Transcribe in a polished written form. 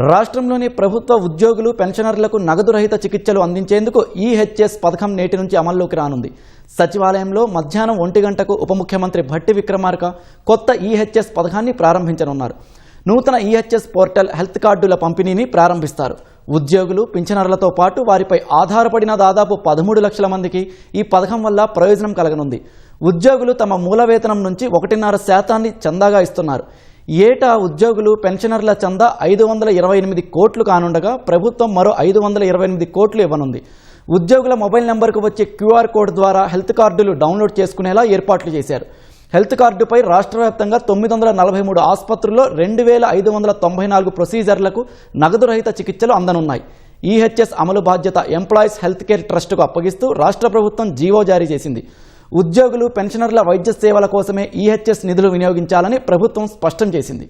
రాష్ట్రంలోని ప్రభుత్వ ఉద్యోగులు పెన్షనర్లకు నగదు రహిత చికిత్సలు అందించేందుకు ఈహెచ్ఎస్ పథకం నేటి నుంచి అమల్లోకి రానుంది. సచివాలయంలో మధ్యాహ్నం 1 గంటకు ఉప ముఖ్యమంత్రి భట్టి విక్రమార్క కొత్త ఈహెచ్ఎస్ పథకాన్ని ప్రారంభించనున్నారు. నూతన ఈహెచ్ఎస్ పోర్టల్ హెల్త్ కార్డుల పంపిణీని ప్రారంభిస్తారు. ఉద్యోగులు పింఛనర్లతో పాటు వారిపై ఆధారపడిన దాదాపు 13 లక్షల మందికి ఈ పథకం వల్ల ప్రయోజనం కలగనుంది. ఉద్యోగులు తమ మూల వేతనం నుంచి 1.5% చందాగా ఇస్తున్నారు. ఏటా ఉద్యోగులు పెన్షనర్ల చందా 528 కోట్లు కానుండగా ప్రభుత్వం మరో 528 కోట్లు ఇవ్వనుంది. ఉద్యోగుల మొబైల్ నెంబర్కు వచ్చే క్యూఆర్ కోడ్ ద్వారా హెల్త్ కార్డులు డౌన్లోడ్ చేసుకునేలా ఏర్పాట్లు చేశారు. హెల్త్ కార్డుపై రాష్ట్ర వ్యాప్తంగా 943 ఆసుపత్రుల్లో 2594 ప్రొసీజర్లకు నగదు రహిత చికిత్సలు అందనున్నాయి. ఈహెచ్ఎస్ అమలు బాధ్యత ఎంప్లాయీస్ హెల్త్ కేర్ ట్రస్టుకు అప్పగిస్తూ రాష్ట్ర ప్రభుత్వం జీవో జారీ చేసింది. ఉద్యోగులు పెన్షనర్ల వైద్య సేవల కోసమే ఈహెచ్ఎస్ నిధులు వినియోగించాలని ప్రభుత్వం స్పష్టం చేసింది.